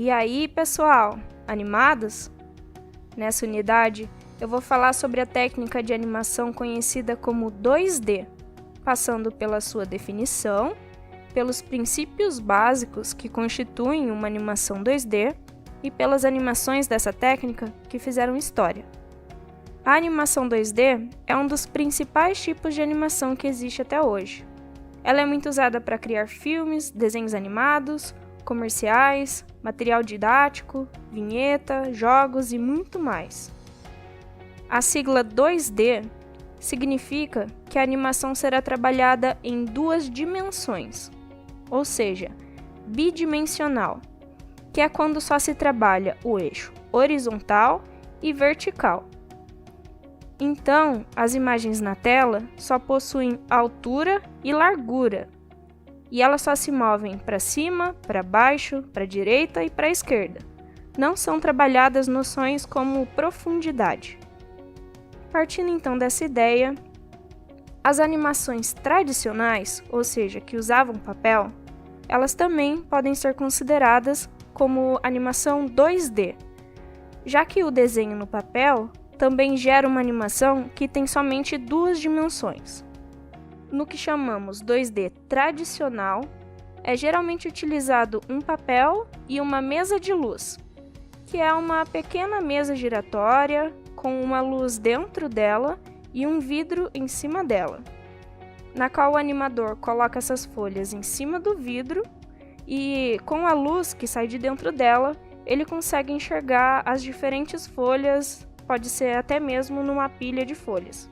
E aí, pessoal, animados? Nessa unidade, eu vou falar sobre a técnica de animação conhecida como 2D, passando pela sua definição, pelos princípios básicos que constituem uma animação 2D e pelas animações dessa técnica que fizeram história. A animação 2D é um dos principais tipos de animação que existe até hoje. Ela é muito usada para criar filmes, desenhos animados, comerciais, material didático, vinheta, jogos e muito mais. A sigla 2D significa que a animação será trabalhada em duas dimensões, ou seja, bidimensional, que é quando só se trabalha o eixo horizontal e vertical. Então, as imagens na tela só possuem altura e largura, e elas só se movem para cima, para baixo, para a direita e para a esquerda. Não são trabalhadas noções como profundidade. Partindo então dessa ideia, as animações tradicionais, ou seja, que usavam papel, elas também podem ser consideradas como animação 2D, já que o desenho no papel também gera uma animação que tem somente duas dimensões. No que chamamos 2D tradicional, é geralmente utilizado um papel e uma mesa de luz, que é uma pequena mesa giratória com uma luz dentro dela e um vidro em cima dela, na qual o animador coloca essas folhas em cima do vidro e, com a luz que sai de dentro dela, ele consegue enxergar as diferentes folhas, pode ser até mesmo numa pilha de folhas.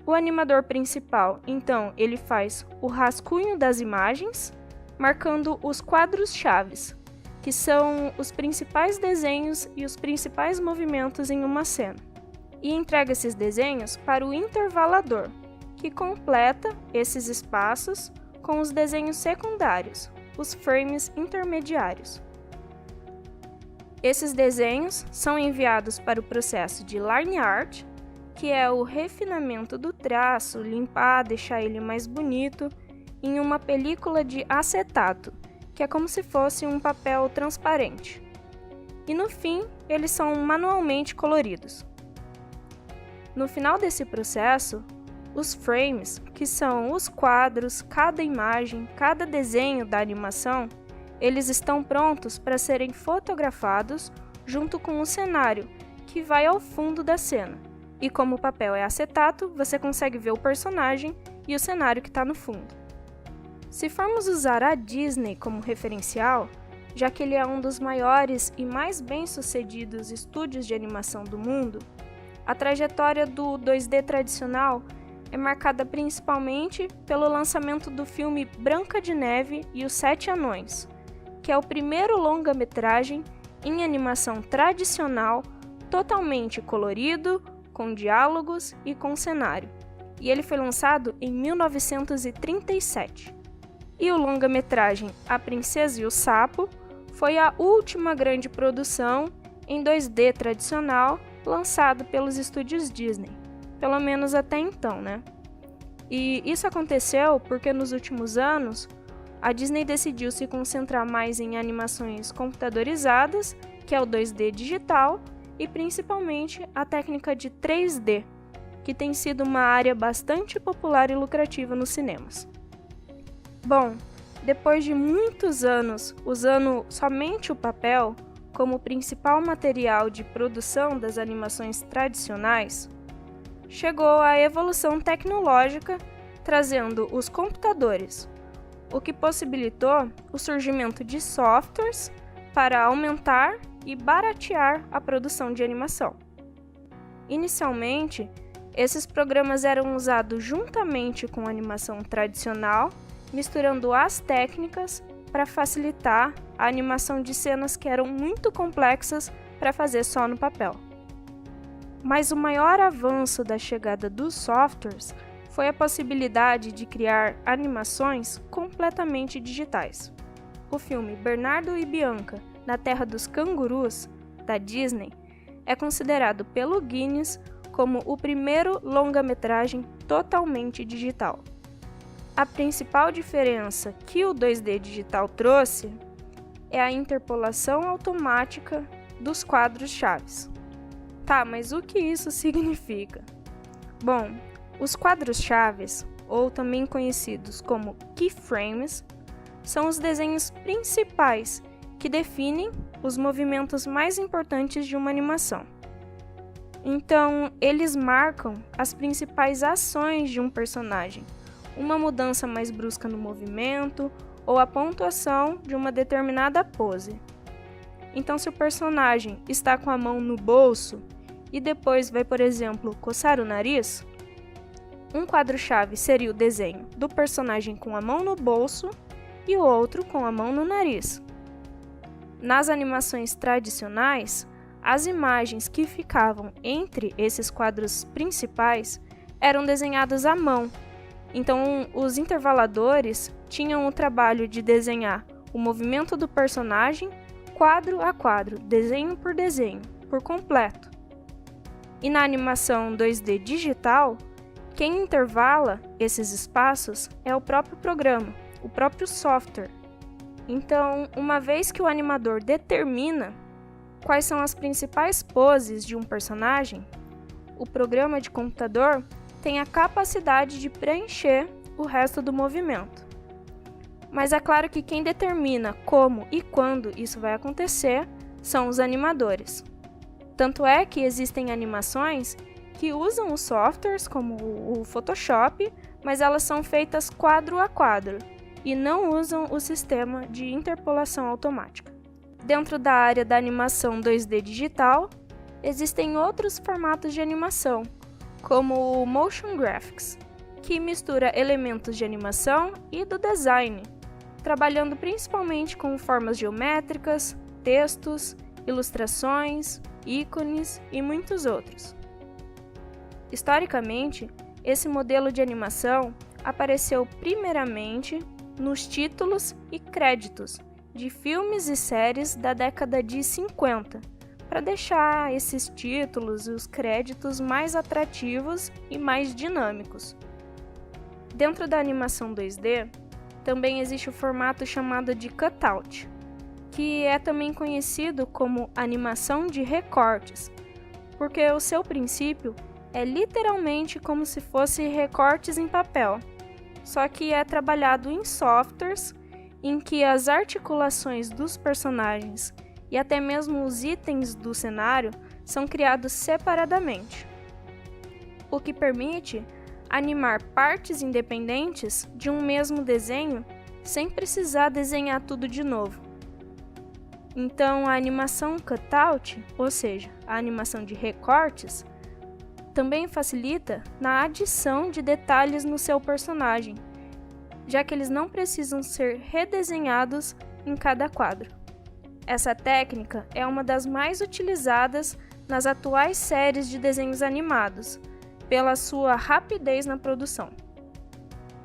O animador principal, então, ele faz o rascunho das imagens, marcando os quadros-chaves, que são os principais desenhos e os principais movimentos em uma cena, e entrega esses desenhos para o intervalador, que completa esses espaços com os desenhos secundários, os frames intermediários. Esses desenhos são enviados para o processo de line art, que é o refinamento do traço, limpar, deixar ele mais bonito, em uma película de acetato, que é como se fosse um papel transparente. E no fim, eles são manualmente coloridos. No final desse processo, os frames, que são os quadros, cada imagem, cada desenho da animação, eles estão prontos para serem fotografados junto com o cenário, que vai ao fundo da cena. E como o papel é acetato, você consegue ver o personagem e o cenário que está no fundo. Se formos usar a Disney como referencial, já que ele é um dos maiores e mais bem-sucedidos estúdios de animação do mundo, a trajetória do 2D tradicional é marcada principalmente pelo lançamento do filme Branca de Neve e os Sete Anões, que é o primeiro longa-metragem em animação tradicional, totalmente colorido, com diálogos e com cenário, e ele foi lançado em 1937. E o longa-metragem A Princesa e o Sapo foi a última grande produção em 2D tradicional lançado pelos estúdios Disney, pelo menos até então, né? E isso aconteceu porque nos últimos anos a Disney decidiu se concentrar mais em animações computadorizadas, que é o 2D digital, e principalmente a técnica de 3D, que tem sido uma área bastante popular e lucrativa nos cinemas. Bom, depois de muitos anos usando somente o papel como principal material de produção das animações tradicionais, chegou a evolução tecnológica trazendo os computadores, o que possibilitou o surgimento de softwares para aumentar e baratear a produção de animação. Inicialmente, esses programas eram usados juntamente com a animação tradicional, misturando as técnicas para facilitar a animação de cenas que eram muito complexas para fazer só no papel. Mas o maior avanço da chegada dos softwares foi a possibilidade de criar animações completamente digitais. O filme Bernardo e Bianca, na Terra dos Cangurus, da Disney, é considerado pelo Guinness como o primeiro longa-metragem totalmente digital. A principal diferença que o 2D digital trouxe é a interpolação automática dos quadros-chaves. Tá, mas o que isso significa? Bom, os quadros-chaves, ou também conhecidos como keyframes, são os desenhos principais que definem os movimentos mais importantes de uma animação. Então, eles marcam as principais ações de um personagem, uma mudança mais brusca no movimento ou a pontuação de uma determinada pose. Então, se o personagem está com a mão no bolso e depois vai, por exemplo, coçar o nariz, um quadro-chave seria o desenho do personagem com a mão no bolso e o outro com a mão no nariz. Nas animações tradicionais, as imagens que ficavam entre esses quadros principais eram desenhadas à mão. Então, os intervaladores tinham o trabalho de desenhar o movimento do personagem quadro a quadro, desenho por desenho, por completo. E na animação 2D digital, quem intervala esses espaços é o próprio programa, o próprio software. Então, uma vez que o animador determina quais são as principais poses de um personagem, o programa de computador tem a capacidade de preencher o resto do movimento. Mas é claro que quem determina como e quando isso vai acontecer são os animadores. Tanto é que existem animações que usam os softwares como o Photoshop, mas elas são feitas quadro a quadro e não usam o sistema de interpolação automática. Dentro da área da animação 2D digital, existem outros formatos de animação, como o Motion Graphics, que mistura elementos de animação e do design, trabalhando principalmente com formas geométricas, textos, ilustrações, ícones e muitos outros. Historicamente, esse modelo de animação apareceu primeiramente nos títulos e créditos de filmes e séries da década de 50, para deixar esses títulos e os créditos mais atrativos e mais dinâmicos. Dentro da animação 2D, também existe o formato chamado de cutout, que é também conhecido como animação de recortes, porque o seu princípio é literalmente como se fosse recortes em papel, só que é trabalhado em softwares em que as articulações dos personagens e até mesmo os itens do cenário são criados separadamente, o que permite animar partes independentes de um mesmo desenho sem precisar desenhar tudo de novo. Então, a animação cutout, ou seja, a animação de recortes, também facilita na adição de detalhes no seu personagem, já que eles não precisam ser redesenhados em cada quadro. Essa técnica é uma das mais utilizadas nas atuais séries de desenhos animados, pela sua rapidez na produção.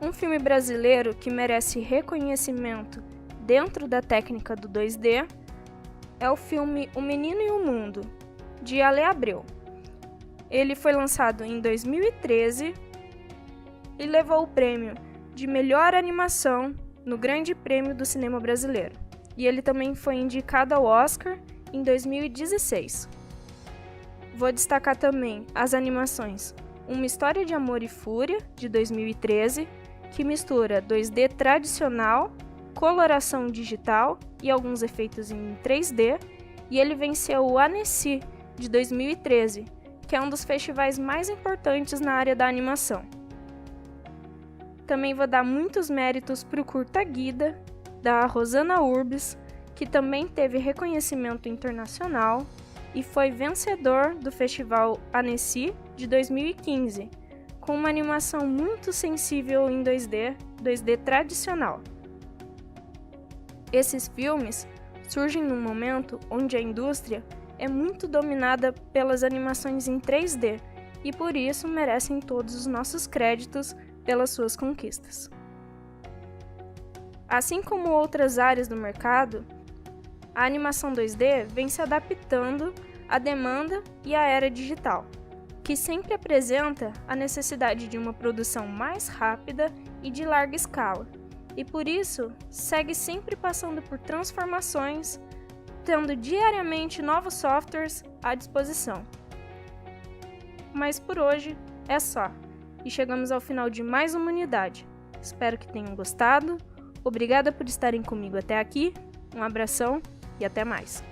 Um filme brasileiro que merece reconhecimento dentro da técnica do 2D é o filme O Menino e o Mundo, de Ale Abreu. Ele foi lançado em 2013 e levou o prêmio de melhor animação no Grande Prêmio do Cinema Brasileiro. E ele também foi indicado ao Oscar em 2016. Vou destacar também as animações Uma História de Amor e Fúria, de 2013, que mistura 2D tradicional, coloração digital e alguns efeitos em 3D, e ele venceu o Annecy, de 2013, que é um dos festivais mais importantes na área da animação. Também vou dar muitos méritos para o curta Guida, da Rosana Urbis, que também teve reconhecimento internacional e foi vencedor do Festival Annecy de 2015, com uma animação muito sensível em 2D tradicional. Esses filmes surgem num momento onde a indústria é muito dominada pelas animações em 3D e por isso merecem todos os nossos créditos pelas suas conquistas. Assim como outras áreas do mercado, a animação 2D vem se adaptando à demanda e à era digital, que sempre apresenta a necessidade de uma produção mais rápida e de larga escala. e por isso segue sempre passando por transformações, tendo diariamente novos softwares à disposição. Mas por hoje é só, e chegamos ao final de mais uma unidade. Espero que tenham gostado, obrigada por estarem comigo até aqui, um abração e até mais!